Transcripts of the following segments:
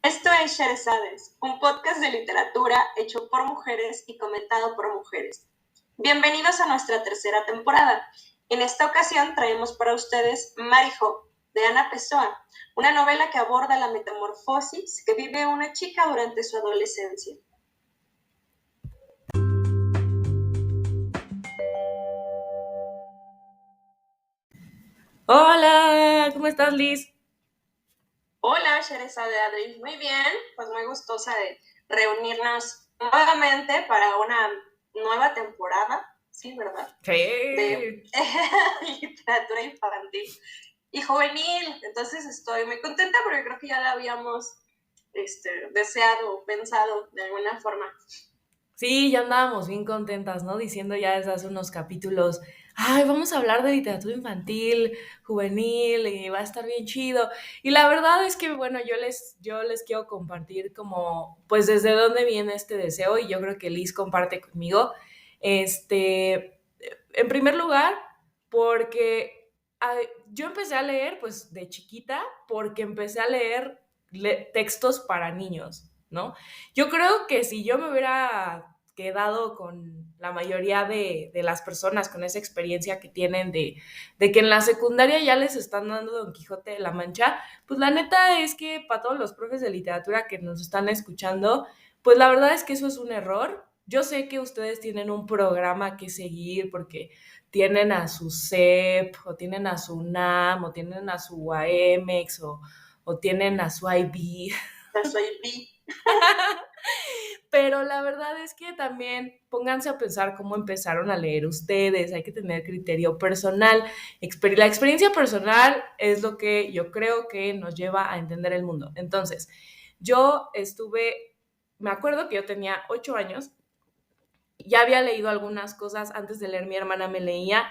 Esto es Sherezades, un podcast de literatura hecho por mujeres y comentado por mujeres. Bienvenidos a nuestra tercera temporada. En esta ocasión traemos para ustedes Marijo, de Ana Pessoa, una novela que aborda la metamorfosis que vive una chica durante su adolescencia. Hola, ¿cómo estás, Liz? Hola, Sherezade Adri. Muy bien, pues muy gustosa de reunirnos nuevamente para una nueva temporada, sí, ¿verdad? De Sí. literatura infantil y juvenil. Entonces estoy muy contenta porque creo que ya la habíamos deseado, pensado de alguna forma. Sí, ya andábamos bien contentas, ¿no? Diciendo ya desde hace unos capítulos, ay, vamos a hablar de literatura infantil, juvenil, y va a estar bien chido. Y la verdad es que, bueno, yo les quiero compartir como, pues, desde dónde viene este deseo, y yo creo que Liz comparte conmigo. Este, en primer lugar, porque yo empecé a leer, pues, de chiquita, porque empecé a leer textos para niños, ¿no? Yo creo que si yo me hubiera quedado con la mayoría de las personas con esa experiencia que tienen de que en la secundaria ya les están dando Don Quijote de la Mancha, pues la neta es que para todos los profes de literatura que nos están escuchando, pues la verdad es que eso es un error. Yo sé que ustedes tienen un programa que seguir porque tienen a su CEP o tienen a su UNAM o tienen a su UAMX o tienen a su IB. Yo soy Pi. Pero la verdad es que también pónganse a pensar cómo empezaron a leer ustedes, hay que tener criterio personal. La experiencia personal es lo que yo creo que nos lleva a entender el mundo. Entonces, me acuerdo que yo tenía 8 años, ya había leído algunas cosas antes de leer, mi hermana me leía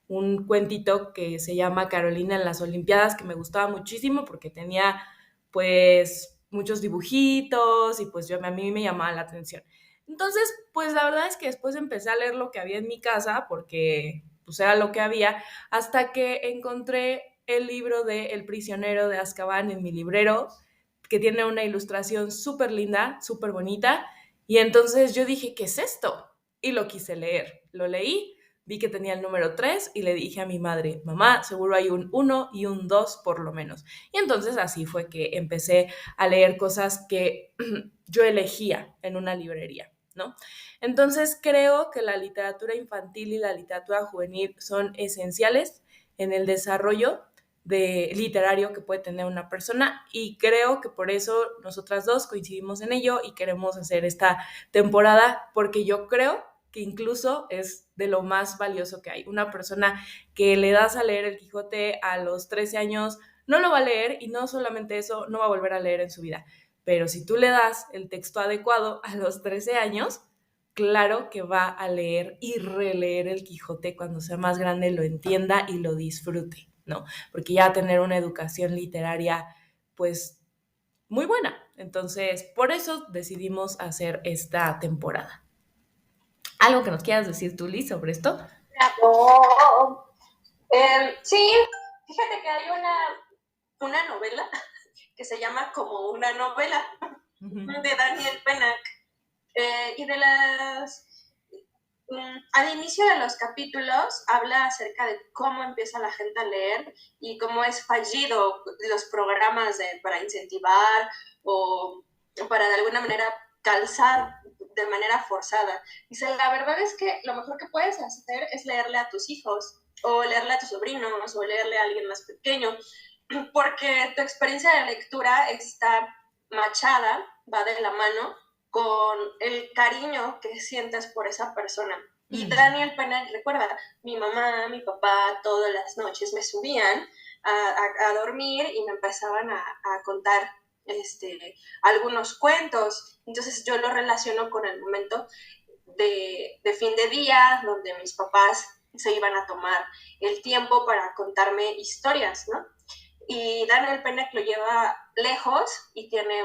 un cuentito que se llama Carolina en las Olimpiadas, que me gustaba muchísimo porque tenía pues muchos dibujitos y pues a mí me llamaba la atención. Entonces, pues la verdad es que después empecé a leer lo que había en mi casa porque pues era lo que había, hasta que encontré el libro de El prisionero de Azkaban en mi librero, que tiene una ilustración súper linda, súper bonita, y entonces yo dije, ¿qué es esto? Y lo quise leer. Lo leí, vi que tenía el número 3 y le dije a mi madre, mamá, seguro hay un 1 y un 2 por lo menos. Y entonces así fue que empecé a leer cosas que yo elegía en una librería, ¿no? Entonces creo que la literatura infantil y la literatura juvenil son esenciales en el desarrollo de literario que puede tener una persona, y creo que por eso nosotras dos coincidimos en ello y queremos hacer esta temporada, porque yo creo que incluso es de lo más valioso que hay. Una persona que le das a leer el Quijote a los 13 años no lo va a leer, y no solamente eso, no va a volver a leer en su vida. Pero si tú le das el texto adecuado a los 13 años, claro que va a leer y releer el Quijote cuando sea más grande, lo entienda y lo disfrute, ¿no? Porque ya tener una educación literaria, pues, muy buena. Entonces, por eso decidimos hacer esta temporada. ¿Algo que nos quieras decir tú, Liz, sobre esto? Bravo. Sí, fíjate que hay una novela que se llama Como una novela, Uh-huh. de Daniel Pennack. Y de las al inicio de los capítulos habla acerca de cómo empieza la gente a leer y cómo es fallido los programas para incentivar o para de alguna manera calzar de manera forzada. Dice, la verdad es que lo mejor que puedes hacer es leerle a tus hijos o leerle a tus sobrinos o leerle a alguien más pequeño, porque tu experiencia de lectura está machada, va de la mano con el cariño que sientes por esa persona. Y Daniel Pennack recuerda, mi mamá, mi papá, todas las noches me subían a dormir y me empezaban a contar algunos cuentos. Entonces yo lo relaciono con el momento de fin de día, donde mis papás se iban a tomar el tiempo para contarme historias, ¿no? Y Daniel Pennack lo lleva lejos y tiene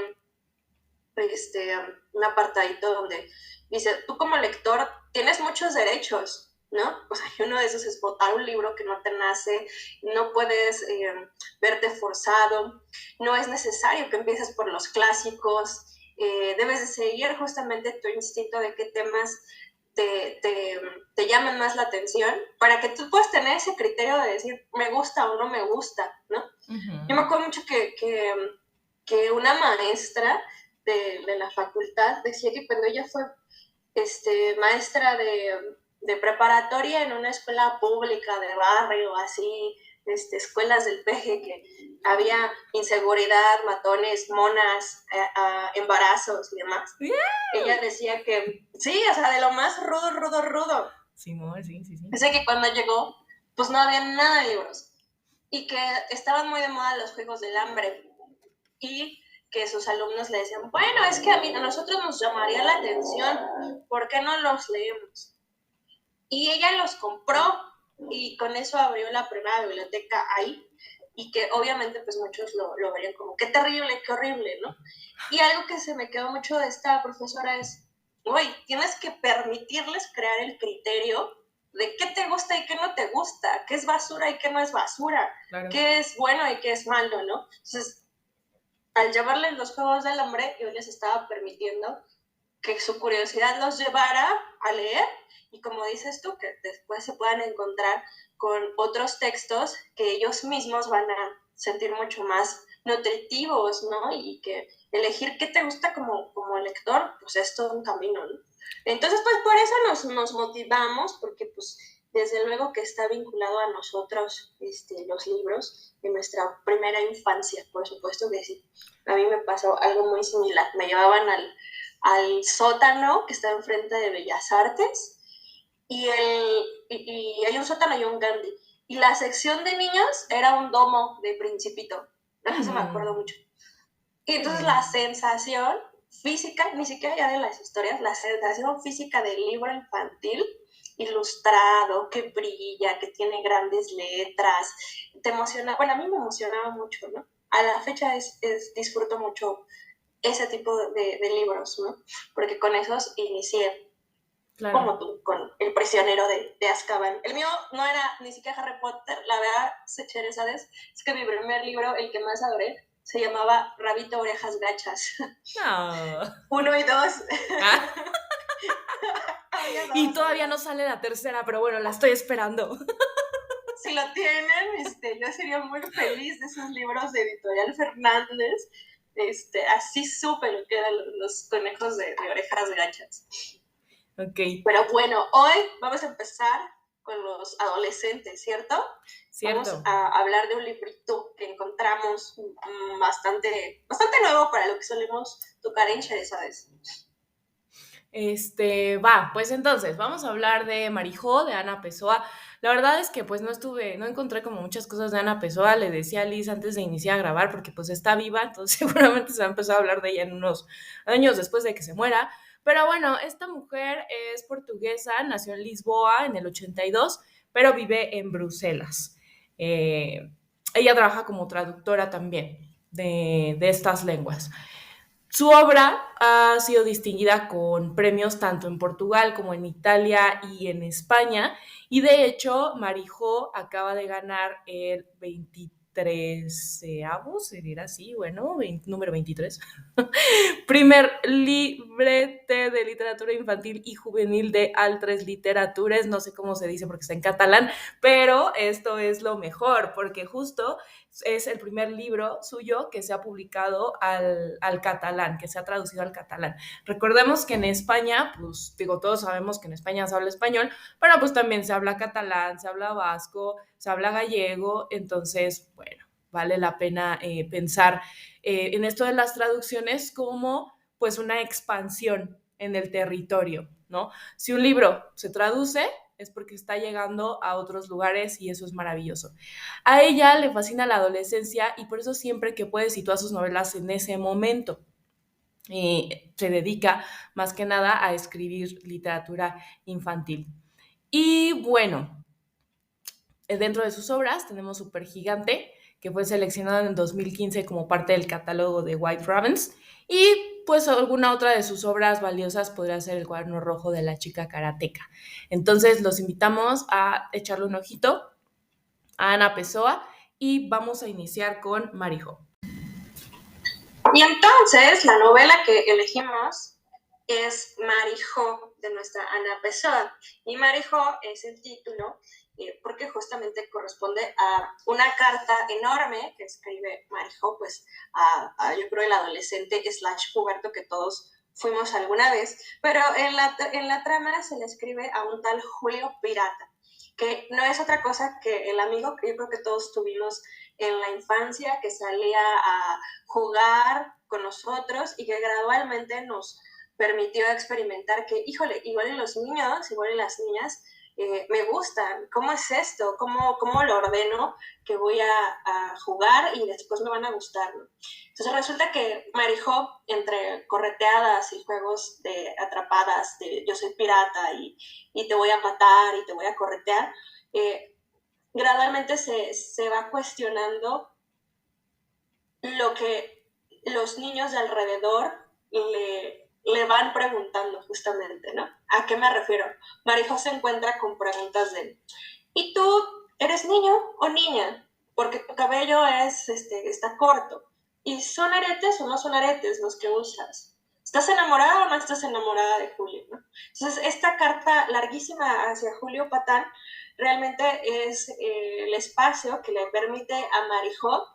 un apartadito donde dice, tú como lector tienes muchos derechos, ¿no? O sea, y uno de esos es votar un libro que no te nace, no puedes verte forzado, no es necesario que empieces por los clásicos, debes de seguir justamente tu instinto de qué temas te, te, te llaman más la atención para que tú puedas tener ese criterio de decir me gusta o no me gusta, ¿no? Yo me Ujú. acuerdo mucho que una maestra de la facultad decía que cuando ella fue maestra de preparatoria en una escuela pública de barrio, así, escuelas del peje, que había inseguridad, matones, monas, embarazos y demás. Ella decía que sí, o sea, de lo más rudo, rudo, rudo. Sí, amor, sí, sí, sí. Dice que cuando llegó, pues no había nada de libros y que estaban muy de moda los juegos del hambre y que sus alumnos le decían, bueno, es que a nosotros nos llamaría la atención, ¿por qué no los leemos? Y ella los compró y con eso abrió la primera biblioteca ahí y que obviamente pues muchos lo verían como qué terrible, qué horrible, ¿no? Y algo que se me quedó mucho de esta profesora es, güey, tienes que permitirles crear el criterio de qué te gusta y qué no te gusta, qué es basura y qué no es basura, Claro. qué es bueno y qué es malo, ¿no? Entonces, al llevarles los juegos del hambre, yo les estaba permitiendo que su curiosidad los llevara a leer y como dices tú, que después se puedan encontrar con otros textos que ellos mismos van a sentir mucho más nutritivos, ¿no? Y que elegir qué te gusta como lector, pues es todo un camino, ¿no? Entonces, pues por eso nos motivamos, porque pues desde luego que está vinculado a nosotros los libros de nuestra primera infancia, por supuesto que sí. A mí me pasó algo muy similar. Me llevaban al sótano que está enfrente de Bellas Artes y hay un sótano y un Gandhi. Y la sección de niños era un domo de Principito. Eso me acuerdo Mm, mucho. Y qué entonces la lindo. sensación física, ni siquiera ya de las historias, la sensación física del libro infantil ilustrado, que brilla, que tiene grandes letras, te emociona, bueno, a mí me emocionaba mucho, ¿no? A la fecha disfruto mucho ese tipo de libros, ¿no? Porque con esos inicié, Claro. como tú, con El prisionero de Azkaban. El mío no era ni siquiera Harry Potter, la verdad, Secher, ¿sabes? Es que mi primer libro, el que más adoré, se llamaba Rabito Orejas Gachas. No. Uno y dos. Ah, Había y dos, todavía había no dos. sale la tercera, pero bueno, la estoy esperando. Si lo tienen, yo sería muy feliz de esos libros de Editorial Fernández. Así supe lo que eran los conejos de orejas gachas. Ok, Pero bueno, hoy vamos a empezar con los adolescentes, ¿cierto? Vamos cierto. a hablar de un librito que encontramos bastante nuevo para lo que solemos tocar en ¿sabes? Va, pues entonces, vamos a hablar de Marijó, de Ana Pessoa. La verdad es que pues no encontré como muchas cosas de Ana Pessoa, le decía a Liz antes de iniciar a grabar, porque pues está viva, entonces seguramente se va a empezar a hablar de ella en unos años después de que se muera. Pero bueno, esta mujer es portuguesa, nació en Lisboa en el 82, pero vive en Bruselas. Ella trabaja como traductora también de estas lenguas. Su obra ha sido distinguida con premios tanto en Portugal como en Italia y en España. Y de hecho, Marijó acaba de ganar el 23, se dirá así, bueno, número 23, primer librete de literatura infantil y juvenil de Altres Literatures, no sé cómo se dice porque está en catalán, pero esto es lo mejor, porque justo es el primer libro suyo que se ha publicado al catalán, que se ha traducido al catalán. Recordemos que en España, pues digo, todos sabemos que en España se habla español, pero pues también se habla catalán, se habla vasco, se habla gallego, entonces, bueno, vale la pena pensar en esto de las traducciones como pues una expansión en el territorio, ¿no? Si un libro se traduce es porque está llegando a otros lugares y eso es maravilloso. A ella le fascina la adolescencia y por eso siempre que puede sitúa sus novelas en ese momento. Se dedica más que nada a escribir literatura infantil. Y bueno, dentro de sus obras tenemos Supergigante, que fue seleccionado en 2015 como parte del catálogo de White Ravens. Y pues alguna otra de sus obras valiosas podría ser El cuaderno rojo de la chica karateca. Entonces los invitamos a echarle un ojito a Ana Pessoa y vamos a iniciar con Marijo. Y entonces la novela que elegimos es Marijo de nuestra Ana Pessoa. Y Marijo es el título porque justamente corresponde a una carta enorme que escribe Marijo, pues yo creo el adolescente / puberto que todos fuimos alguna vez, pero en la trama se le escribe a un tal Julio Pirata, que no es otra cosa que el amigo que yo creo que todos tuvimos en la infancia, que salía a jugar con nosotros y que gradualmente nos permitió experimentar que, híjole, igual en los niños, igual en las niñas, me gustan. ¿Cómo es esto? ¿Cómo lo ordeno que voy a jugar y después me van a gustar? ¿No? Entonces resulta que Marijo, entre correteadas y juegos de atrapadas, de yo soy pirata y te voy a matar y te voy a corretear, gradualmente se va cuestionando lo que los niños de alrededor le van preguntando justamente, ¿no? ¿A qué me refiero? Marijo se encuentra con preguntas de, ¿y tú eres niño o niña? Porque tu cabello está corto. ¿Y son aretes o no son aretes los que usas? ¿Estás enamorada o no estás enamorada de Julio? ¿No? Entonces, esta carta larguísima hacia Julio Patán realmente es el espacio que le permite a Marijo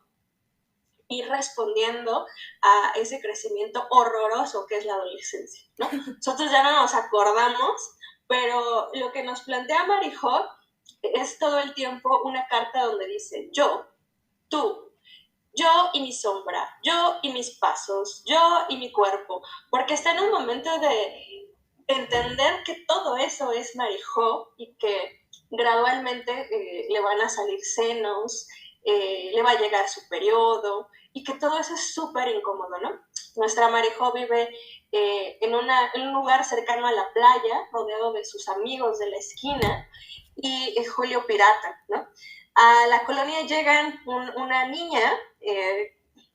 ir respondiendo a ese crecimiento horroroso que es la adolescencia, ¿no? Nosotros ya no nos acordamos, pero lo que nos plantea Marijo es todo el tiempo una carta donde dice yo, tú, yo y mi sombra, yo y mis pasos, yo y mi cuerpo, porque está en un momento de entender que todo eso es Marijo y que gradualmente le van a salir senos, le va a llegar su periodo y que todo eso es súper incómodo, ¿no? Nuestra Marijo vive en un lugar cercano a la playa, rodeado de sus amigos de la esquina y Julio Pirata, ¿no? A la colonia llegan una niña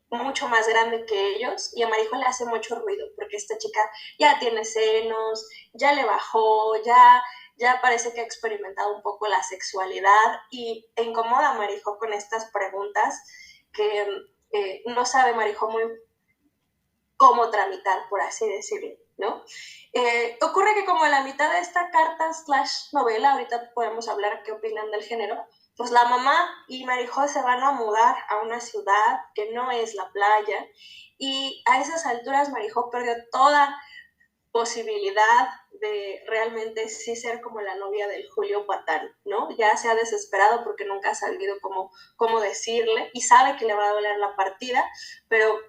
mucho más grande que ellos y a Marijo le hace mucho ruido porque esta chica ya tiene senos, ya le bajó, ya parece que ha experimentado un poco la sexualidad y incomoda a Marijo con estas preguntas que no sabe Marijo muy cómo tramitar, por así decirlo, ¿no? Ocurre que como a la mitad de esta carta / novela, ahorita podemos hablar qué opinan del género, pues la mamá y Marijo se van a mudar a una ciudad que no es la playa y a esas alturas Marijo perdió toda posibilidad de realmente sí ser como la novia del Julio Patán, ¿no? Ya se ha desesperado porque nunca ha sabido cómo decirle y sabe que le va a doler la partida, pero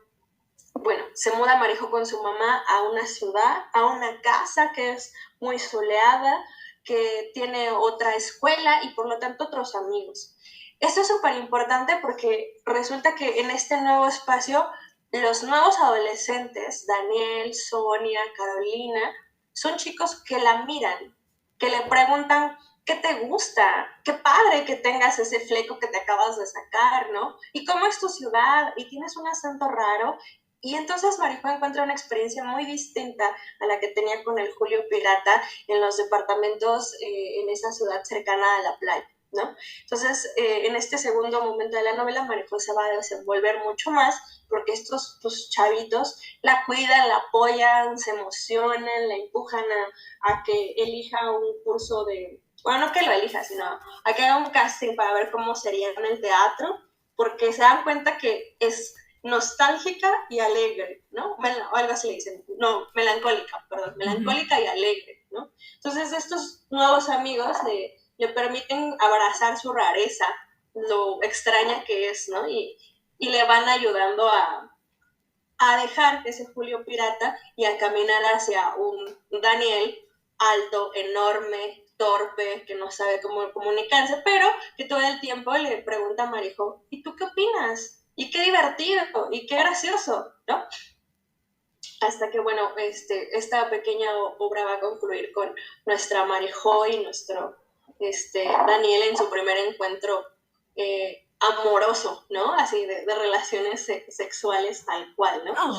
bueno, se muda Marijo con su mamá a una ciudad, a una casa que es muy soleada, que tiene otra escuela y por lo tanto otros amigos. Esto es súper importante porque resulta que en este nuevo espacio los nuevos adolescentes, Daniel, Sonia, Carolina, son chicos que la miran, que le preguntan, ¿qué te gusta? Qué padre que tengas ese fleco que te acabas de sacar, ¿no? ¿Y cómo es tu ciudad? ¿Y tienes un acento raro? Y entonces Marijo encuentra una experiencia muy distinta a la que tenía con el Julio Pirata en los departamentos en esa ciudad cercana a la playa, ¿no? Entonces, en este segundo momento de la novela, Marijo se va a desenvolver mucho más porque estos pues, chavitos la cuidan, la apoyan, se emocionan, la empujan a que elija un curso de... Bueno, no que lo elija, sino a que haga un casting para ver cómo sería en el teatro, porque se dan cuenta que es nostálgica y alegre, ¿no? O algo así le dicen, no, melancólica, perdón, melancólica y alegre, ¿no? Entonces estos nuevos amigos le permiten abrazar su rareza, lo extraña que es, ¿no? Y le van ayudando a dejar ese Julio Pirata y a caminar hacia un Daniel alto, enorme, torpe, que no sabe cómo comunicarse, pero que todo el tiempo le pregunta a Marijo, ¿y tú qué opinas? Y qué divertido, y qué gracioso, ¿no? Hasta que, bueno, esta pequeña obra va a concluir con nuestra Marijo y nuestro Daniel en su primer encuentro amoroso, ¿no? Así de relaciones sexuales tal cual, ¿no? Oh.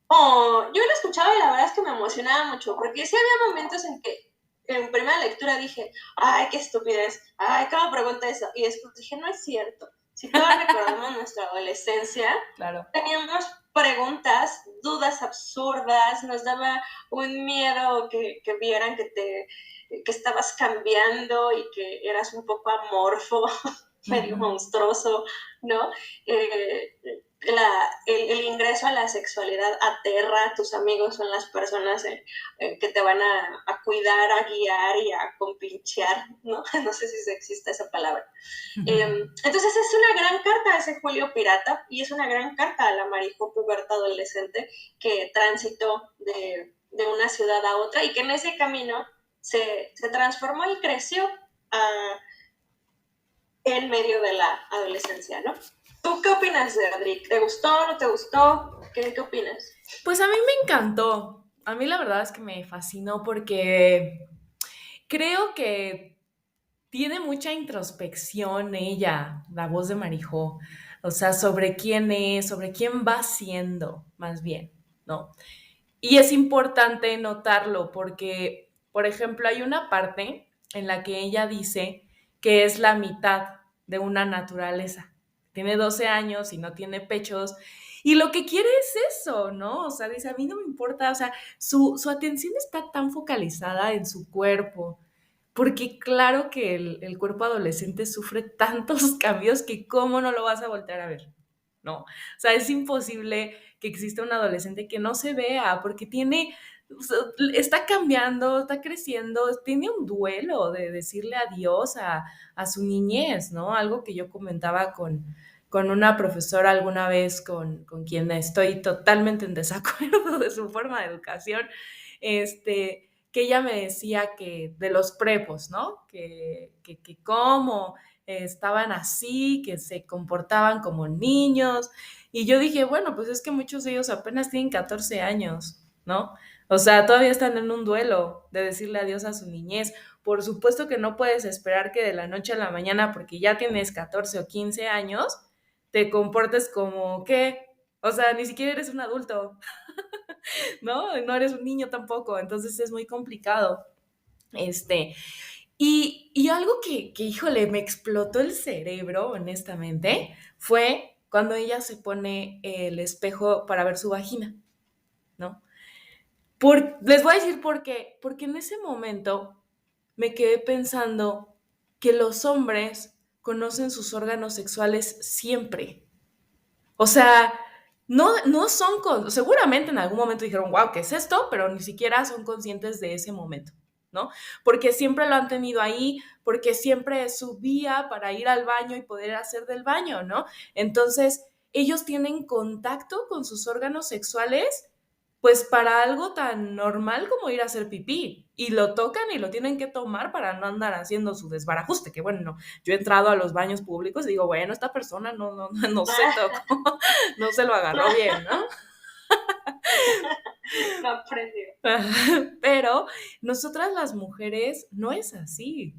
Oh, yo lo escuchaba y la verdad es que me emocionaba mucho, porque sí había momentos en que en primera lectura dije, ay, qué estupidez, ay, ¿cómo pregunta eso? Y después dije, no es cierto. Si todos recordamos nuestra adolescencia, Claro. teníamos preguntas, dudas absurdas, nos daba un miedo que vieran que estabas cambiando y que eras un poco amorfo, medio Ujú. monstruoso, ¿no? Eh, el ingreso a la sexualidad aterra, tus amigos son las personas que te van a cuidar, a guiar y a compinchear, ¿no? No sé si existe esa palabra. Entonces es una gran carta a ese Julio Pirata y es una gran carta a la Marijo puberta adolescente que transitó de una ciudad a otra y que en ese camino se transformó y creció uh, en medio de la adolescencia, ¿no? ¿Tú qué opinas, Cedric? ¿Te gustó, no te gustó? ¿Qué opinas? Pues a mí me encantó. A mí la verdad es que me fascinó porque creo que tiene mucha introspección ella, la voz de Marijó. O sea, sobre quién es, sobre quién va siendo, más bien, ¿no? Y es importante notarlo porque, por ejemplo, hay una parte en la que ella dice que es la mitad de una naturaleza. Tiene 12 años y no tiene pechos. Y lo que quiere es eso, ¿no? O sea, dice, a mí no me importa, o sea, su atención está tan focalizada en su cuerpo, porque claro que el cuerpo adolescente sufre tantos cambios que cómo no lo vas a voltear a ver, ¿no? O sea, es imposible que exista un adolescente que no se vea porque tiene, o sea, está cambiando, está creciendo, tiene un duelo de decirle adiós a su niñez, ¿no? Algo que yo comentaba con una profesora alguna vez con quien estoy totalmente en desacuerdo de su forma de educación, que ella me decía que de los prepos, ¿no? Que cómo estaban así, que se comportaban como niños. Y yo dije, bueno, pues es que muchos de ellos apenas tienen 14 años, ¿no? O sea, todavía están en un duelo de decirle adiós a su niñez. Por supuesto que no puedes esperar que de la noche a la mañana, porque ya tienes 14 o 15 años, te comportes como que, o sea, ni siquiera eres un adulto, ¿no? No eres un niño tampoco, entonces es muy complicado. Este, y algo híjole, me explotó el cerebro, honestamente, fue cuando ella se pone el espejo para ver su vagina, ¿no? Les voy a decir por qué. Porque en ese momento me quedé pensando que los hombres conocen sus órganos sexuales siempre. O sea, no son, seguramente en algún momento dijeron, wow, ¿qué es esto? Pero ni siquiera son conscientes de ese momento, ¿no? Porque siempre lo han tenido ahí, porque siempre es su vía para ir al baño y poder hacer del baño, ¿no? Entonces, ellos tienen contacto con sus órganos sexuales, pues para algo tan normal como ir a hacer pipí. Y lo tocan y lo tienen que tomar para no andar haciendo su desbarajuste, que bueno, no, yo he entrado a los baños públicos y digo, bueno, esta persona no se tocó, no se lo agarró bien, ¿no? No aprendió. Pero nosotras las mujeres no es así,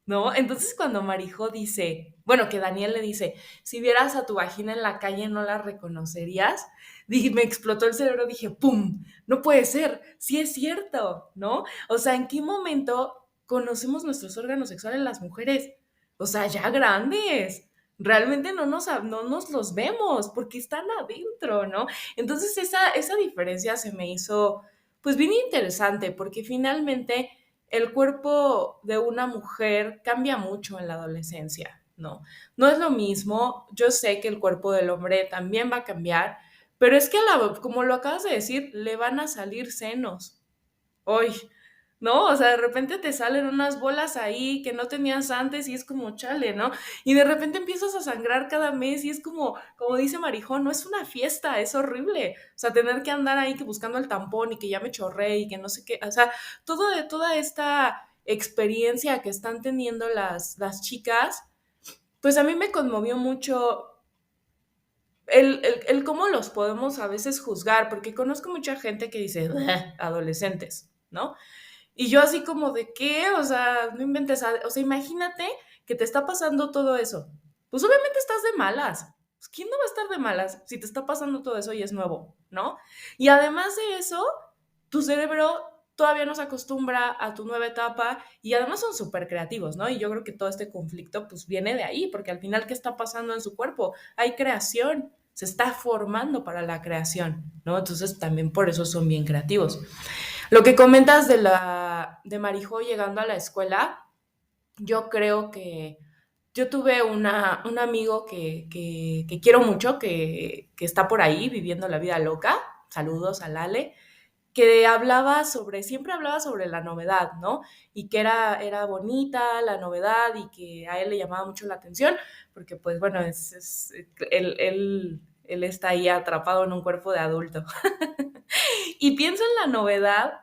¿no? Entonces cuando Marijó dice, bueno, que Daniel le dice, si vieras a tu vagina en la calle no la reconocerías, dije, me explotó el cerebro, dije, ¡pum! No puede ser, sí es cierto, ¿no? O sea, ¿en qué momento conocemos nuestros órganos sexuales las mujeres? O sea, ya grandes. Realmente no nos los vemos porque están adentro, ¿no? Entonces esa diferencia se me hizo pues bien interesante porque finalmente el cuerpo de una mujer cambia mucho en la adolescencia, ¿no? No es lo mismo, yo sé que el cuerpo del hombre también va a cambiar, pero es que como lo acabas de decir, le van a salir senos. Hoy, ¿no? O sea, de repente te salen unas bolas ahí que no tenías antes y es como chale, ¿no? Y de repente empiezas a sangrar cada mes y es como dice Marijón, no es una fiesta, es horrible. O sea, tener que andar ahí que buscando el tampón y que ya me chorré y que no sé qué, o sea, toda esta experiencia que están teniendo las chicas, pues a mí me conmovió mucho el cómo los podemos a veces juzgar, porque conozco mucha gente que dice, "Bleh, adolescentes, ¿no? Y yo así como de qué, o sea, no inventes, o sea, imagínate que te está pasando todo eso. Pues obviamente estás de malas. O Pues, ¿quién no va a estar de malas si te está pasando todo eso y es nuevo, ¿no? Y además de eso, tu cerebro todavía no se acostumbra a tu nueva etapa y además son súper creativos, ¿no? Y yo creo que todo este conflicto pues viene de ahí, porque al final, ¿qué está pasando en su cuerpo? Hay creación, se está formando para la creación, ¿no? Entonces también por eso son bien creativos. Lo que comentas de Marijó llegando a la escuela, yo creo que yo tuve un amigo que quiero mucho, que está por ahí viviendo la vida loca, saludos a Lale, que siempre hablaba sobre la novedad, ¿no? Y que era bonita la novedad y que a él le llamaba mucho la atención, porque pues bueno, él está ahí atrapado en un cuerpo de adulto. Y pienso en la novedad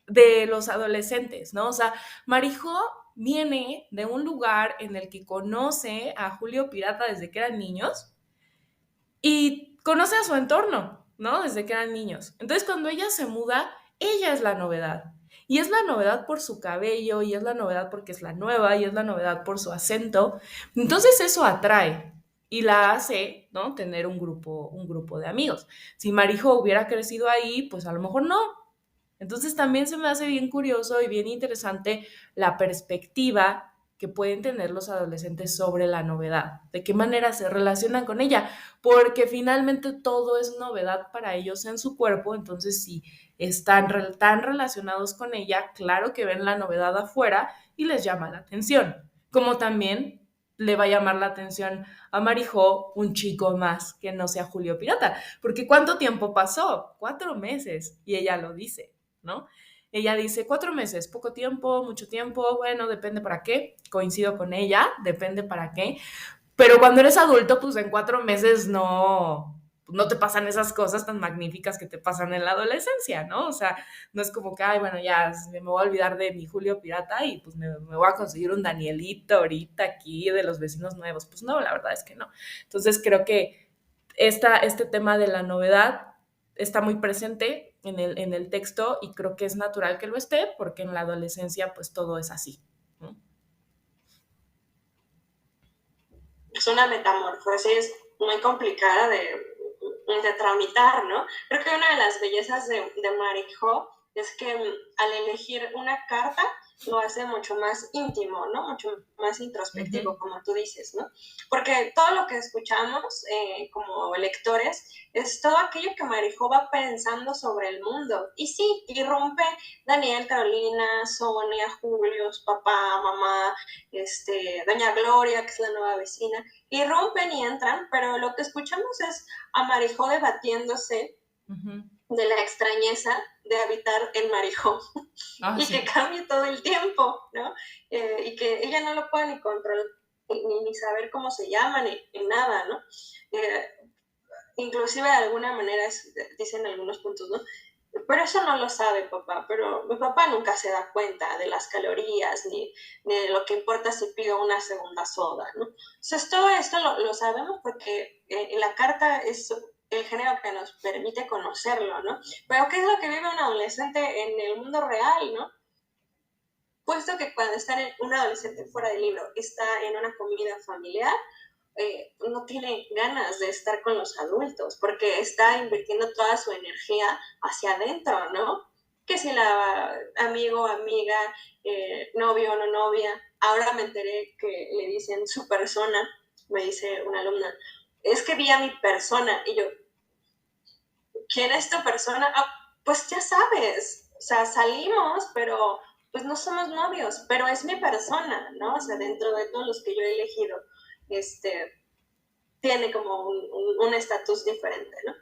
de los adolescentes, ¿no? O sea, Marijó viene de un lugar en el que conoce a Julio Pirata desde que eran niños y conoce a su entorno, ¿no? Desde que eran niños. Entonces, cuando ella se muda, ella es la novedad. Y es la novedad por su cabello, y es la novedad porque es la nueva, y es la novedad por su acento. Entonces, eso atrae y la hace, ¿no? Tener un grupo de amigos. Si Marijo hubiera crecido ahí, pues a lo mejor no. Entonces también se me hace bien curioso y bien interesante la perspectiva que pueden tener los adolescentes sobre la novedad, de qué manera se relacionan con ella, porque finalmente todo es novedad para ellos en su cuerpo, entonces si están tan relacionados con ella, claro que ven la novedad afuera y les llama la atención, como también le va a llamar la atención a Marijó un chico más que no sea Julio Pirata, porque ¿cuánto tiempo pasó? 4 meses, y ella lo dice. ¿No? Ella dice 4 meses, poco tiempo, mucho tiempo, bueno, depende para qué, coincido con ella, depende para qué, pero cuando eres adulto, pues en 4 meses no te pasan esas cosas tan magníficas que te pasan en la adolescencia, ¿no? O sea, no es como que, ay, bueno, ya me voy a olvidar de mi Julio Pirata y pues me voy a conseguir un Danielito ahorita aquí de los vecinos nuevos. Pues no, la verdad es que no. Entonces creo que este tema de la novedad está muy presente en el texto y creo que es natural que lo esté porque en la adolescencia pues todo es así, ¿no? Es una metamorfosis muy complicada de tramitar, ¿no? Creo que una de las bellezas de Marijo es que al elegir una carta lo hace mucho más íntimo, ¿no? Mucho más introspectivo, como tú dices, ¿no? Porque todo lo que escuchamos como lectores es todo aquello que Marijo va pensando sobre el mundo. Y sí, irrumpe Daniel, Carolina, Sonia, Julio, papá, mamá, Doña Gloria, que es la nueva vecina, irrumpen y entran, pero lo que escuchamos es a Marijó debatiéndose de la extrañeza de habitar en Marijó y Sí. que cambie todo el tiempo, ¿no? Y que ella no lo pueda ni controlar, ni saber cómo se llama, ni nada, ¿no? Inclusive de alguna manera dicen algunos puntos, ¿no? Pero eso no lo sabe papá, pero mi papá nunca se da cuenta de las calorías ni de lo que importa si pido una segunda soda, ¿no? Entonces todo esto lo sabemos porque la carta es el género que nos permite conocerlo, ¿no? Pero ¿qué es lo que vive un adolescente en el mundo real, ¿no? Puesto que cuando está un adolescente fuera del libro está en una comida familiar, no tiene ganas de estar con los adultos porque está invirtiendo toda su energía hacia adentro, ¿no? Que si la amigo, amiga, novio o no novia, ahora me enteré que le dicen su persona, me dice una alumna, es que vi a mi persona y yo, ¿quién es tu persona? Ah, pues ya sabes, o sea, salimos, pero pues no somos novios, pero es mi persona, ¿no? O sea, dentro de todos los que yo he elegido, tiene como un estatus diferente, ¿no?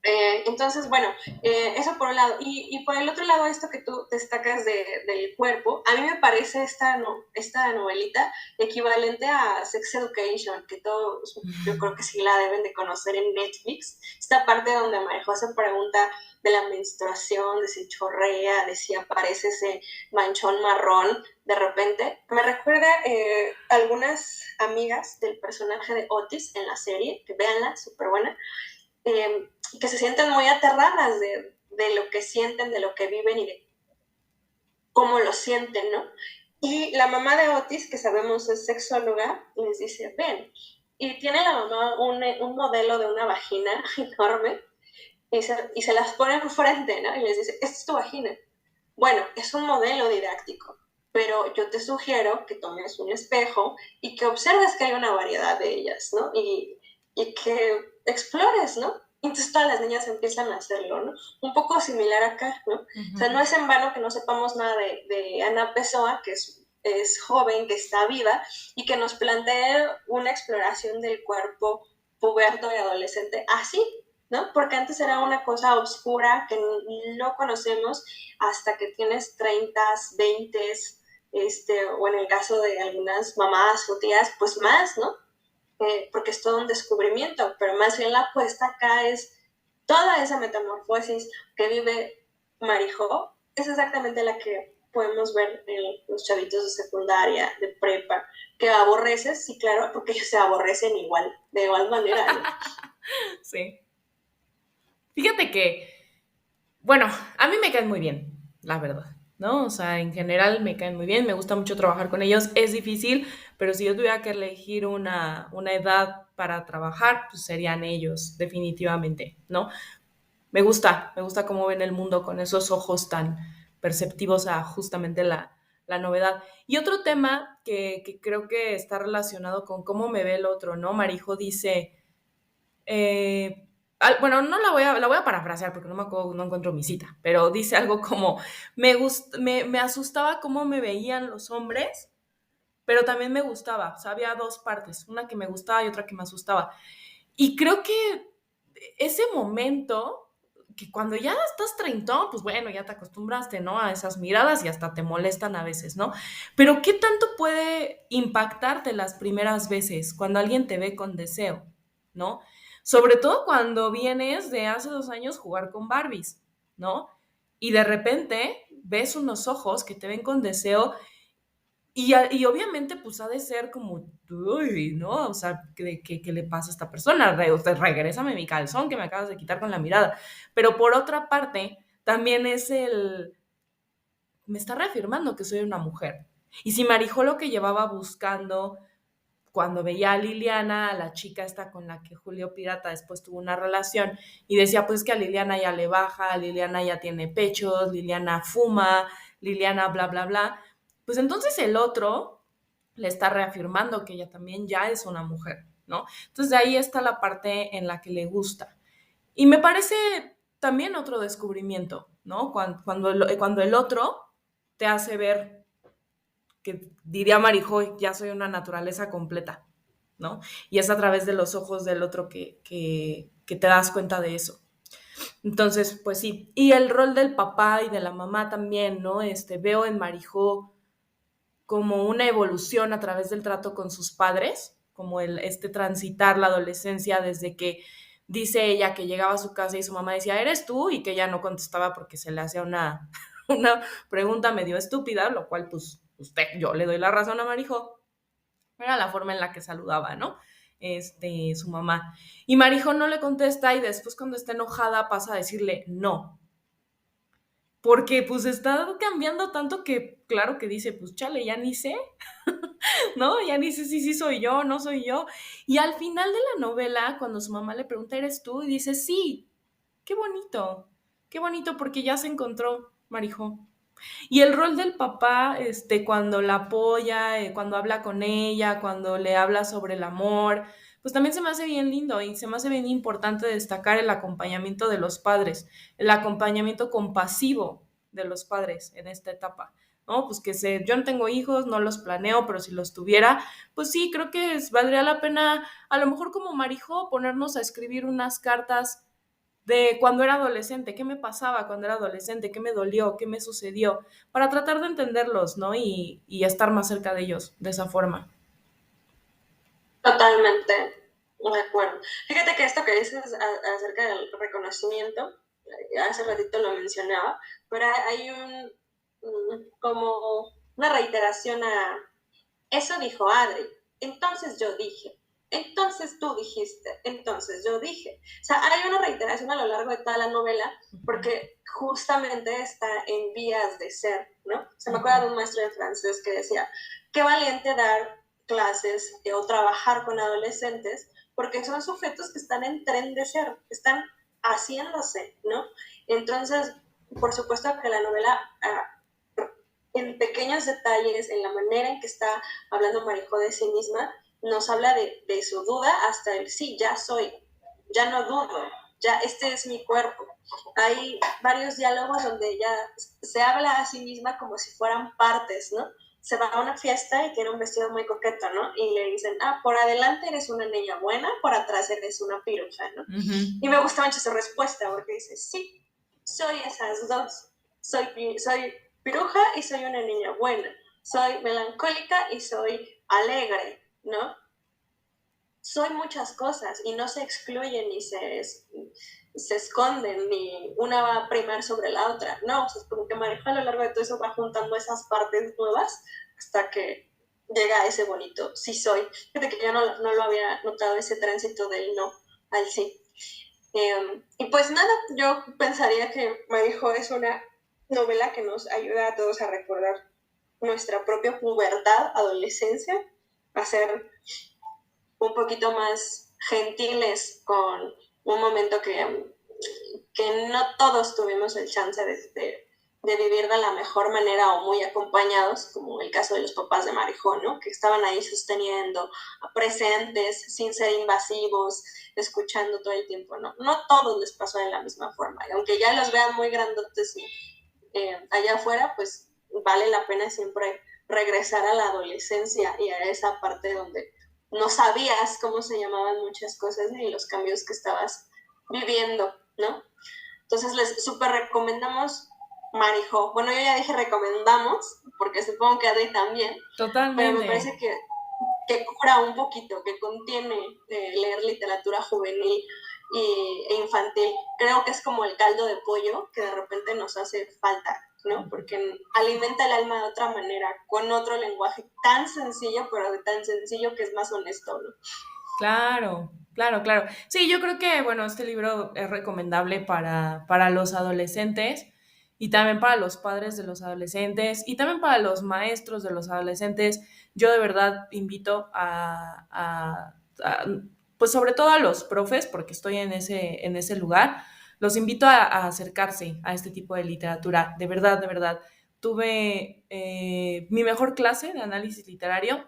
Entonces, bueno, eso por un lado. Y por el otro lado, esto que tú destacas del cuerpo, a mí me parece esta novelita equivalente a Sex Education, que todos, yo creo que sí la deben de conocer en Netflix. Esta parte donde María se pregunta de la menstruación, de si chorrea, de si aparece ese manchón marrón de repente. Me recuerda algunas amigas del personaje de Otis en la serie, que véanla, súper buena. Que se sienten muy aterradas de lo que sienten, de lo que viven y de cómo lo sienten, ¿no? Y la mamá de Otis, que sabemos es sexóloga, les dice, ven, y tiene la mamá un modelo de una vagina enorme y se las pone enfrente, ¿no? Y les dice, esta es tu vagina. Bueno, es un modelo didáctico, pero yo te sugiero que tomes un espejo y que observes que hay una variedad de ellas, ¿no? Y que explores, ¿no? Entonces todas las niñas empiezan a hacerlo, ¿no? Un poco similar acá, ¿no? O sea, no es en vano que no sepamos nada de Ana Pessoa, que es joven, que está viva, y que nos plantea una exploración del cuerpo puberto y adolescente así, ¿no? Porque antes era una cosa oscura que no conocemos hasta que tienes 30, 20, o en el caso de algunas mamás o tías, pues más, ¿no? Porque es todo un descubrimiento, pero más bien la apuesta acá es toda esa metamorfosis que vive Marijo, es exactamente la que podemos ver en los chavitos de secundaria, de prepa, que aborreces, sí, claro, porque ellos se aborrecen igual, de igual manera, ¿no? Sí. Fíjate que, bueno, a mí me caen muy bien, la verdad, ¿no? O sea, en general me caen muy bien, me gusta mucho trabajar con ellos, es difícil, pero si yo tuviera que elegir una edad para trabajar, pues serían ellos, definitivamente, ¿no? Me gusta cómo ven el mundo con esos ojos tan perceptivos a justamente la novedad. Y otro tema que creo que está relacionado con cómo me ve el otro, ¿no? Marijo dice, bueno, no la voy a parafrasear porque no me acuerdo, no encuentro mi cita, pero dice algo como, me asustaba cómo me veían los hombres, pero también me gustaba, o sea, había dos partes, una que me gustaba y otra que me asustaba. Y creo que ese momento, que cuando ya estás treintón, pues bueno, ya te acostumbraste, ¿no? A esas miradas y hasta te molestan a veces, ¿no? Pero ¿qué tanto puede impactarte las primeras veces cuando alguien te ve con deseo, ¿no? Sobre todo cuando vienes de hace 2 años jugar con Barbies, ¿no? Y de repente ves unos ojos que te ven con deseo y obviamente, pues ha de ser como, uy, ¿no? O sea, ¿qué le pasa a esta persona? Regrésame mi calzón que me acabas de quitar con la mirada. Pero por otra parte, también me está reafirmando que soy una mujer. Y si Marijó lo que llevaba buscando cuando veía a Liliana, a la chica esta con la que Julio Pirata después tuvo una relación, y decía, pues que a Liliana ya le baja, Liliana ya tiene pechos, Liliana fuma, Liliana bla, bla, bla, pues entonces el otro le está reafirmando que ella también ya es una mujer, ¿no? Entonces de ahí está la parte en la que le gusta. Y me parece también otro descubrimiento, ¿no? Cuando el otro te hace ver que diría Marijo, ya soy una naturaleza completa, ¿no? Y es a través de los ojos del otro que te das cuenta de eso. Entonces, pues sí. Y el rol del papá y de la mamá también, ¿no? Veo en Marijo como una evolución a través del trato con sus padres, como transitar la adolescencia desde que dice ella que llegaba a su casa y su mamá decía, ¿eres tú? Y que ella no contestaba porque se le hacía una pregunta medio estúpida, lo cual pues yo le doy la razón a Marijo, era la forma en la que saludaba, ¿no? Su mamá. Y Marijo no le contesta y después cuando está enojada pasa a decirle no, porque pues está cambiando tanto que claro que dice, pues chale, ya ni sé, ¿no? Ya ni sé si sí soy yo, no soy yo. Y al final de la novela, cuando su mamá le pregunta, ¿eres tú? Y dice, sí, qué bonito porque ya se encontró, Marijo. Y el rol del papá, cuando la apoya, cuando habla con ella, cuando le habla sobre el amor, pues también se me hace bien lindo y se me hace bien importante destacar el acompañamiento de los padres, el acompañamiento compasivo de los padres en esta etapa, ¿no? Pues yo no tengo hijos, no los planeo, pero si los tuviera, pues sí, creo que valdría la pena, a lo mejor como Marijo, ponernos a escribir unas cartas de cuando era adolescente, qué me pasaba cuando era adolescente, qué me dolió, qué me sucedió, para tratar de entenderlos, ¿no? Y estar más cerca de ellos de esa forma. Totalmente de acuerdo. Fíjate que esto que dices acerca del reconocimiento, hace ratito lo mencionaba, pero hay como una reiteración a, eso dijo Adri, entonces yo dije, entonces tú dijiste, entonces yo dije. O sea, hay una reiteración a lo largo de toda la novela porque justamente está en vías de ser, ¿no? Se me acuerda de un maestro de francés que decía, qué valiente dar clases o trabajar con adolescentes, porque son sujetos que están en tren de ser, están haciéndose, ¿no? Entonces, por supuesto que la novela, en pequeños detalles, en la manera en que está hablando Marijó de sí misma, nos habla de su duda hasta el sí, ya soy, ya no dudo, ya este es mi cuerpo. Hay varios diálogos donde ella se habla a sí misma como si fueran partes, ¿no? Se va a una fiesta y tiene un vestido muy coqueto, ¿no? Y le dicen, por adelante eres una niña buena, por atrás eres una piruja, ¿no? Uh-huh. Y me gusta mucho su respuesta porque dice, sí, soy esas dos. Soy piruja y soy una niña buena. Soy melancólica y soy alegre, ¿no? Soy muchas cosas y no se excluyen ni se esconden, ni una va a primar sobre la otra. No, o sea, es como que Marijó a lo largo de todo eso va juntando esas partes nuevas hasta que llega a ese bonito sí soy. Fíjate que yo no lo había notado, ese tránsito del no al sí. Y pues nada, yo pensaría que Marijó es una novela que nos ayuda a todos a recordar nuestra propia pubertad, adolescencia, a ser un poquito más gentiles con un momento que no todos tuvimos el chance de vivir de la mejor manera o muy acompañados, como el caso de los papás de Marijó, ¿no? Que estaban ahí sosteniendo, presentes, sin ser invasivos, escuchando todo el tiempo, ¿no? No todos les pasó de la misma forma, y aunque ya los vean muy grandotes y allá afuera, pues vale la pena siempre regresar a la adolescencia y a esa parte donde no sabías cómo se llamaban muchas cosas ni los cambios que estabas viviendo, ¿no? Entonces les súper recomendamos Marijó. Bueno, yo ya dije recomendamos, porque supongo que Adri también. Totalmente. Pero me parece que cura un poquito, que contiene leer literatura juvenil e infantil. Creo que es como el caldo de pollo que de repente nos hace falta, ¿no? Porque alimenta el alma de otra manera, con otro lenguaje tan sencillo, pero de tan sencillo que es más honesto, ¿no? Claro, claro, claro. Sí, yo creo que, bueno, este libro es recomendable para los adolescentes y también para los padres de los adolescentes y también para los maestros de los adolescentes. Yo de verdad invito pues sobre todo a los profes, porque estoy en ese lugar, los invito a acercarse a este tipo de literatura. De verdad, de verdad. Tuve mi mejor clase de análisis literario,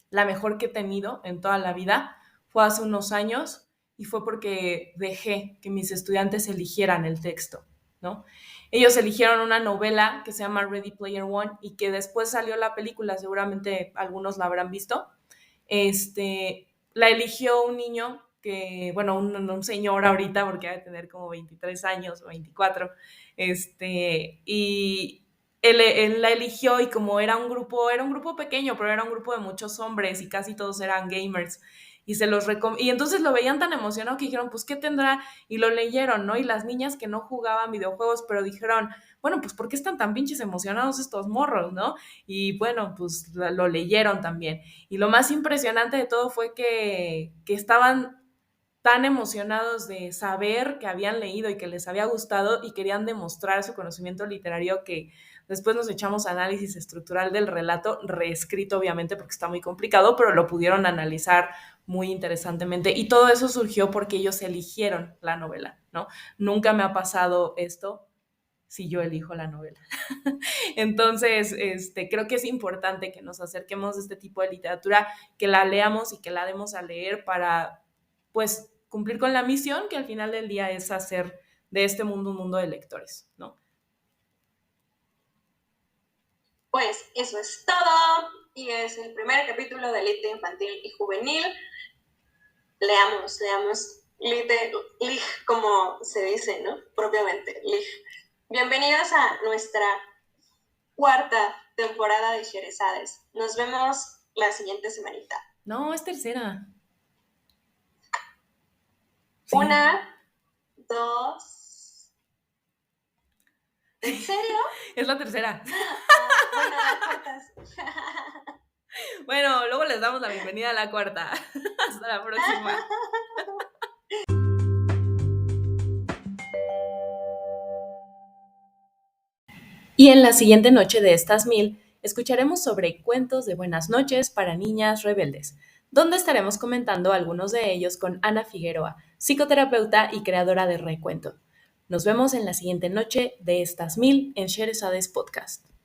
la mejor que he tenido en toda la vida, fue hace unos años y fue porque dejé que mis estudiantes eligieran el texto, ¿no? Ellos eligieron una novela que se llama Ready Player One y que después salió la película, seguramente algunos la habrán visto. La eligió un niño que, bueno, un señor ahorita, porque debe tener como 23 años o 24, y él la eligió y como era un grupo pequeño, pero era un grupo de muchos hombres y casi todos eran gamers. Y entonces lo veían tan emocionado que dijeron, pues, ¿qué tendrá? Y lo leyeron, ¿no? Y las niñas que no jugaban videojuegos, pero dijeron, bueno, pues, ¿por qué están tan pinches emocionados estos morros, no? Y bueno, pues, lo leyeron también. Y lo más impresionante de todo fue que estaban tan emocionados de saber que habían leído y que les había gustado y querían demostrar su conocimiento literario, que después nos echamos análisis estructural del relato, reescrito obviamente porque está muy complicado, pero lo pudieron analizar muy interesantemente y todo eso surgió porque ellos eligieron la novela, ¿no? Nunca me ha pasado esto si yo elijo la novela. Entonces, creo que es importante que nos acerquemos a este tipo de literatura, que la leamos y que la demos a leer para, pues, cumplir con la misión que al final del día es hacer de este mundo un mundo de lectores, ¿no? Pues eso es todo, y es el primer capítulo de Lite Infantil y Juvenil. Leamos Lite, lig, como se dice, ¿no? Propiamente, lig. Bienvenidos a nuestra cuarta temporada de Sherezades. Nos vemos la siguiente semanita. No, es tercera. Sí. 1, 2. ¿En serio? Es la tercera. Bueno, la cuarta. Bueno, luego les damos la bienvenida a la cuarta. Hasta la próxima. Y en la siguiente noche de estas 1000 escucharemos sobre cuentos de buenas noches para niñas rebeldes, donde estaremos comentando algunos de ellos con Ana Figueroa, psicoterapeuta y creadora de Recuento. Nos vemos en la siguiente noche de estas 1000 en Sheresades Podcast.